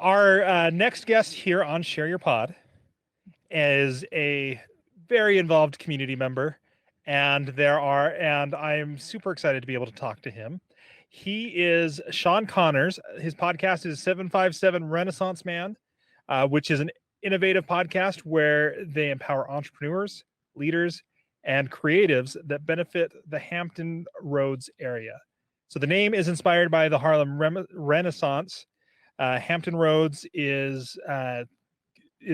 Our next guest here on Share Your Pod is a very involved community member, and I'm super excited to be able to talk to him. He is Shawn Connors. His podcast is 757 Renaissance Man, which is an innovative podcast where they empower entrepreneurs, leaders, and creatives that benefit the Hampton Roads area. So the name is inspired by the Harlem Renaissance. Hampton Roads is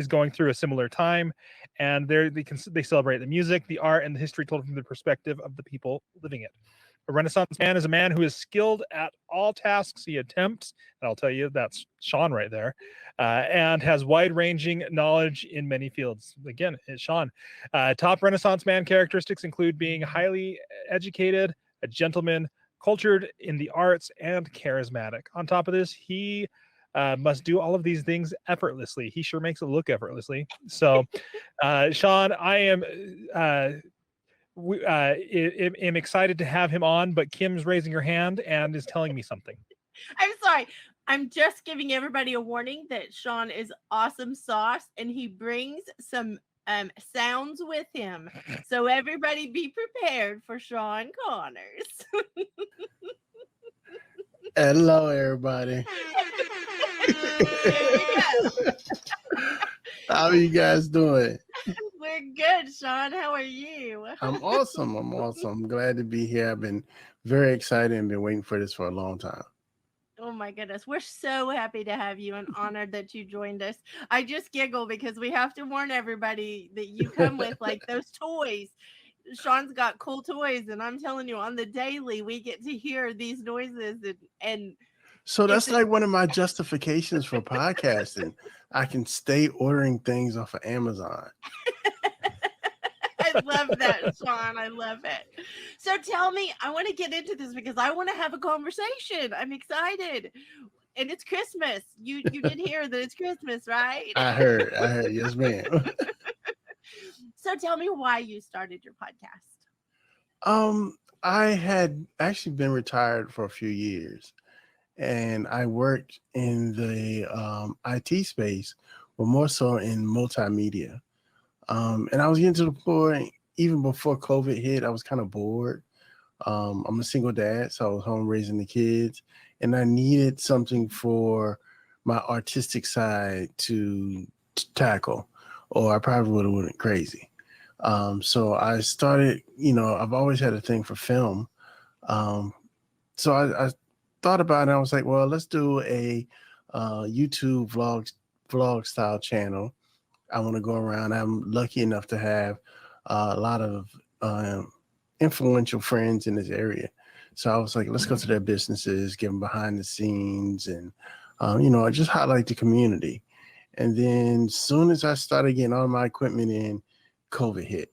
going through a similar time, and they celebrate the music, the art, and the history told from the perspective of the people living it. A Renaissance man is a man who is skilled at all tasks he attempts, and I'll tell you that's Shawn right there, and has wide-ranging knowledge in many fields. Again, it's Shawn. Top Renaissance man characteristics include being highly educated, a gentleman, cultured in the arts, and charismatic. On top of this, he must do all of these things effortlessly. He sure makes it look effortlessly. So, Shawn, I am am excited to have him on, but Kim's raising her hand and is telling me something. I'm sorry. I'm just giving everybody a warning that Shawn is awesome sauce, and he brings some sounds with him. So everybody be prepared for Shawn Connors. Hello, everybody. How are you guys doing? We're good, Shawn. How are you? I'm awesome. I'm glad to be here. I've been very excited and been waiting for this for a long time. Oh my goodness. We're so happy to have you and honored that you joined us. I just giggle because we have to warn everybody that you come with like those toys. Shawn's got cool toys, and I'm telling you, on the daily, we get to hear these noises and so that's like one of my justifications for podcasting. I can stay ordering things off of Amazon. I love that, Shawn. I love it. So tell me, I want to get into this because I want to have a conversation. I'm excited. And it's Christmas. You did hear that it's Christmas, right? I heard. Yes, ma'am. So tell me why you started your podcast. I had actually been retired for a few years, and I worked in the IT space, but more so in multimedia. And I was getting to the point, even before COVID hit, I was kind of bored. I'm a single dad, so I was home raising the kids, and I needed something for my artistic side to tackle, or I probably would have went crazy. So I started, I've always had a thing for film. So I thought about it. I was like, well, let's do a YouTube vlog style channel. I want to go around. I'm lucky enough to have a lot of influential friends in this area. So I was like, let's go to their businesses, give them behind the scenes, and, just highlight the community. And then as soon as I started getting all my equipment in, COVID hit.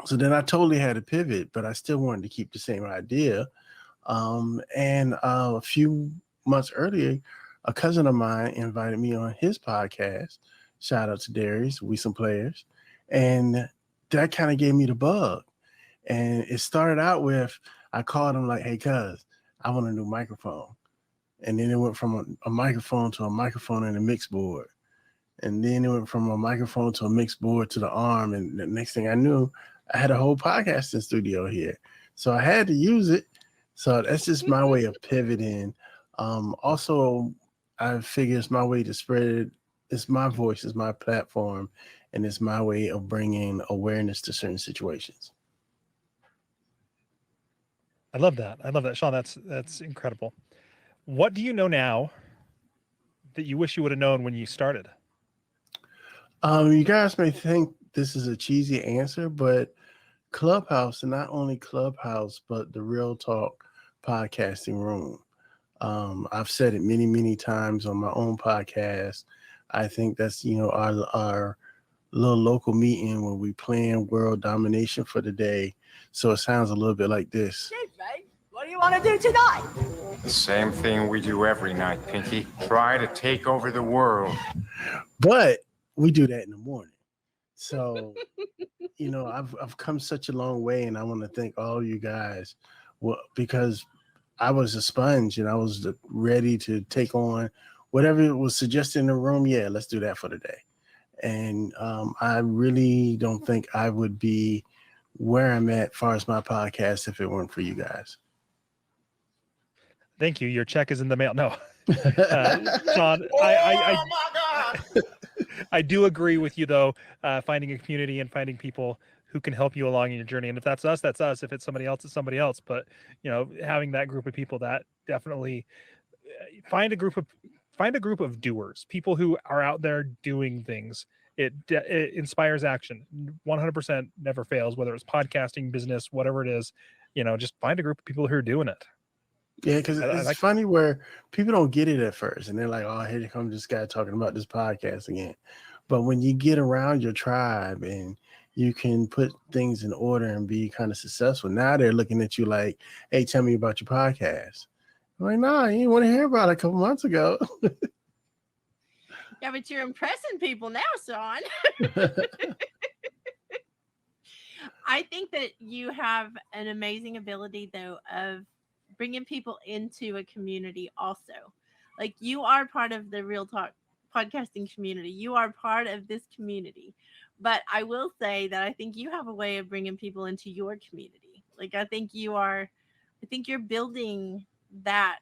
So then I totally had to pivot, but I still wanted to keep the same idea. And a few months earlier, a cousin of mine invited me on his podcast. Shout out to Darius, We Some Players. And that kind of gave me the bug. And it started out with, I called him like, hey, cuz, I want a new microphone. And then it went from a microphone to a microphone and a mix board. And then it went from a microphone to a mix board to the arm. And the next thing I knew, I had a whole podcasting studio here. So I had to use it. So that's just my way of pivoting. Also, I figure it's my way to spread it. It's my voice, it's my platform, and it's my way of bringing awareness to certain situations. I love that. Shawn. That's incredible. What do you know now that you wish you would have known when you started? You guys may think this is a cheesy answer, but Clubhouse, and not only Clubhouse, but the Real Talk podcasting room. I've said it many, many times on my own podcast. I think that's, our little local meeting where we plan world domination for the day. So it sounds a little bit like this. What do you want to do tonight? The same thing we do every night, Pinky. Try to take over the world. But we do that in the morning. So, I've come such a long way, and I want to thank all you guys. Well, because I was a sponge and I was ready to take on whatever was suggested in the room, yeah, let's do that for the day. And I really don't think I would be where I'm at as far as my podcast if it weren't for you guys. Thank you. Your check is in the mail. No, Sean, Oh my God. I do agree with you though. Finding a community and finding people who can help you along in your journey. And if that's us, that's us. If it's somebody else, it's somebody else. But having that group of people, that definitely find a group of doers, people who are out there doing things. It inspires action. 100% never fails, whether it's podcasting, business, whatever it is. Just find a group of people who are doing it. Yeah, because it's funny where people don't get it at first, and they're like, "Oh, here comes this guy talking about this podcast again." But when you get around your tribe and you can put things in order and be kind of successful, now they're looking at you like, "Hey, tell me about your podcast." I'm like, "Nah, you didn't want to hear about it a couple months ago." Yeah, but you're impressing people now, Sean. I think that you have an amazing ability, though, of bringing people into a community also. Like, you are part of the Real Talk podcasting community. You are part of this community. But I will say that I think you have a way of bringing people into your community. Like, I think you're building that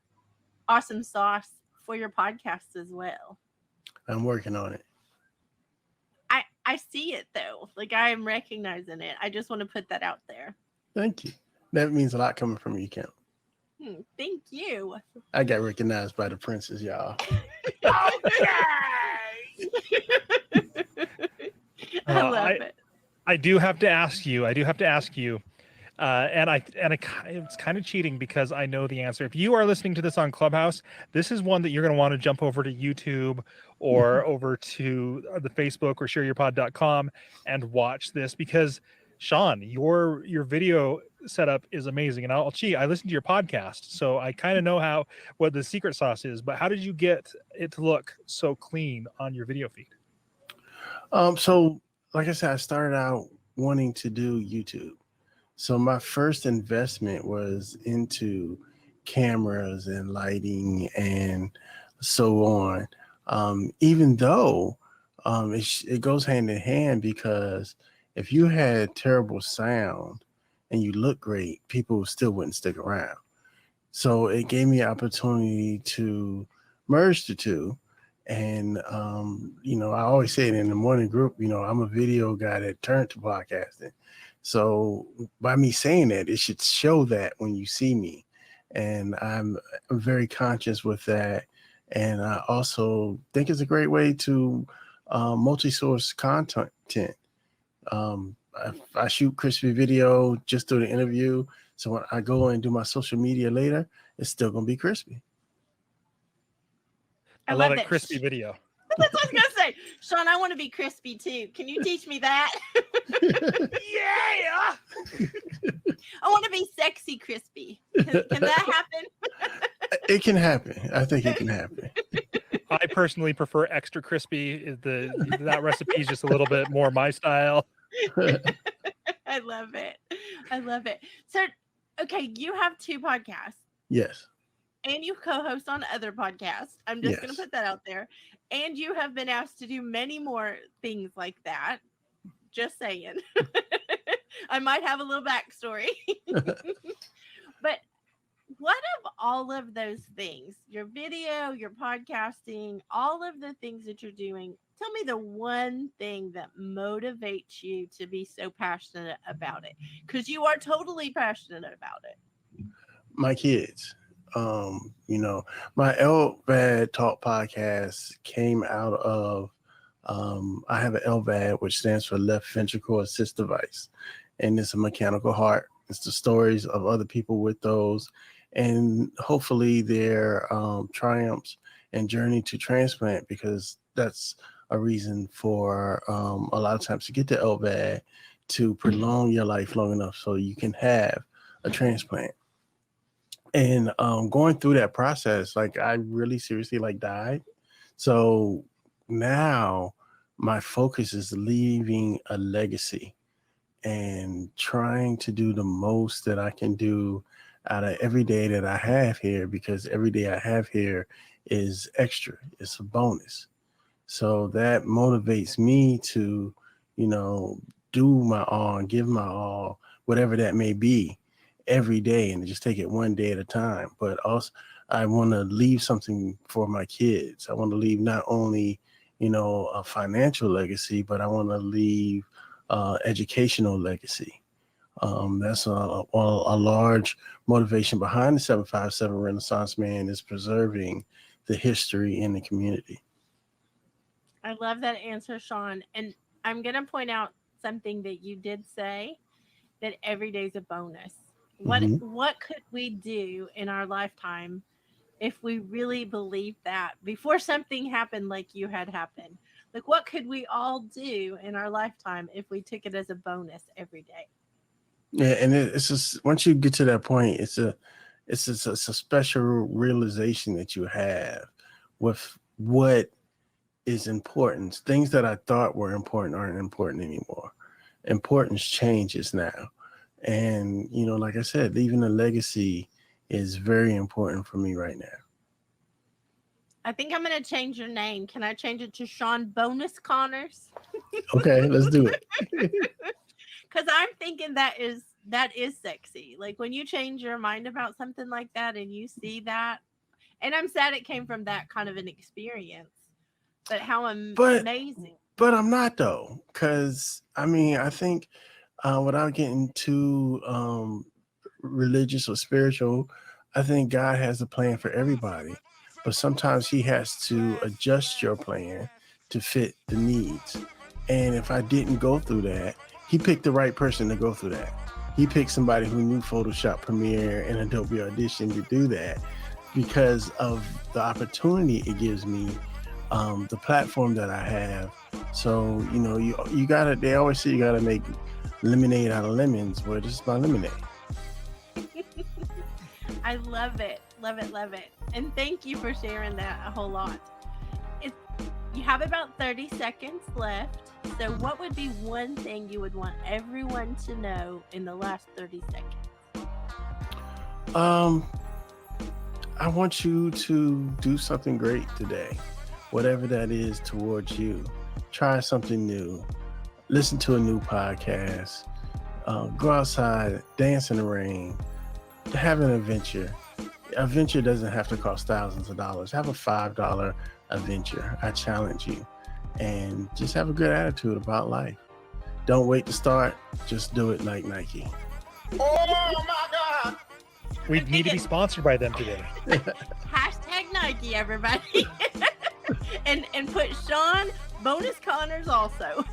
awesome sauce for your podcast as well. I'm working on it. I see it though. Like, I am recognizing it. I just want to put that out there. Thank you. That means a lot coming from you, Kim. Thank you. I got recognized by the princess, y'all. I love it. I do have to ask you. And it's kind of cheating because I know the answer. If you are listening to this on Clubhouse, this is one that you're going to want to jump over to YouTube or over to the Facebook or shareyourpod.com and watch this, because Sean, your video setup is amazing. And I'll cheat. I listened to your podcast, so I kind of know what the secret sauce is. But how did you get it to look so clean on your video feed? So like I said, I started out wanting to do YouTube. So my first investment was into cameras and lighting and so on. Even though it goes hand in hand, because if you had terrible sound and you look great, people still wouldn't stick around. So it gave me an opportunity to merge the two. And, I always say it in the morning group, I'm a video guy that turned to podcasting. So by me saying that, it should show that when you see me. And I'm very conscious with that. And I also think it's a great way to multi-source content. I shoot crispy video just through the interview. So when I go and do my social media later, it's still going to be crispy. I love it. Crispy video. That's what I was going to say. Sean, I want to be crispy too. Can you teach me that? Yeah. I want to be sexy crispy. Can that happen? It can happen. I think it can happen. I personally prefer extra crispy. That recipe is just a little bit more my style. I love it. So, okay, you have 2 podcasts. Yes. And you co-host on other podcasts. I'm just going to put that out there. And you have been asked to do many more things like that. Just saying. I might have a little backstory. But what of all of those things, your video, your podcasting, all of the things that you're doing, tell me the one thing that motivates you to be so passionate about it, because you are totally passionate about it. My kids. My LVAD Talk podcast came out of, I have an LVAD, which stands for Left Ventricle Assist Device, and it's a mechanical heart. It's the stories of other people with those, and hopefully their triumphs and journey to transplant, because that's a reason for a lot of times to get the LVAD, to prolong your life long enough so you can have a transplant. And going through that process, like, I really seriously died. So now my focus is leaving a legacy and trying to do the most that I can do out of every day that I have here, because every day I have here is extra. It's a bonus. So that motivates me to, do my all and give my all, whatever that may be, every day, and just take it one day at a time. But also, I want to leave something for my kids. I want to leave not only, a financial legacy, but I want to leave educational legacy. That's a large motivation behind the 757 Renaissance Man, is preserving the history in the community. I love that answer, Sean. And I'm going to point out something that you did say, that every day is a bonus. What could we do in our lifetime if we really believed that before something happened like you had happened? Like, what could we all do in our lifetime if we took it as a bonus every day? Yeah, and it's just, once you get to that point, it's a special realization that you have with what is important. Things that I thought were important aren't important anymore. Importance changes now. And, like I said, leaving a legacy is very important for me right now. I think I'm going to change your name. Can I change it to Sean Bonus Connors? Okay, let's do it. Because I'm thinking that is sexy. Like, when you change your mind about something like that and you see that, and I'm sad it came from that kind of an experience, but how amazing. But I'm not, though, because I think without getting too religious or spiritual, I think God has a plan for everybody, but sometimes he has to adjust your plan to fit the needs. And if I didn't go through that, he picked the right person to go through that. He picked somebody who knew Photoshop, Premiere, and Adobe Audition to do that because of the opportunity it gives me, the platform that I have. So, you gotta, they always say you gotta make lemonade out of lemons. Well, this is my lemonade. I love it. Love it. Love it. And thank you for sharing that a whole lot. You have about 30 seconds left. So what would be one thing you would want everyone to know in the last 30 seconds? I want you to do something great today, whatever that is towards you. Try something new. Listen to a new podcast. Go outside, dance in the rain. Have an adventure. Adventure doesn't have to cost thousands of dollars. Have a $5 adventure. I challenge you. And just have a good attitude about life. Don't wait to start. Just do it like Nike. Oh my God! We need to be sponsored by them today. Hashtag Nike, everybody. and put Sean Bonus Connors also.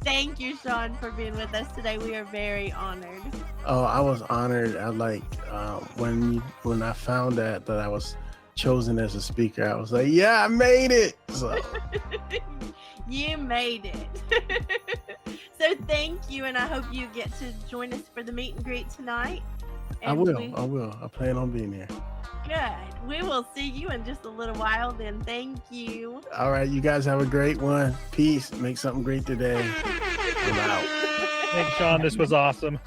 Thank you, Sean, for being with us today. We are very honored. Oh, I was honored. I when I found that I was chosen as a speaker, I was like, yeah, I made it. So you made it. So thank you, and I hope you get to join us for the meet and greet tonight. And I will. I plan on being there. Good. We will see you in just a little while then. Thank you. All right, you guys have a great one. Peace. Make something great today. I'm out. Thanks, Sean. This was awesome.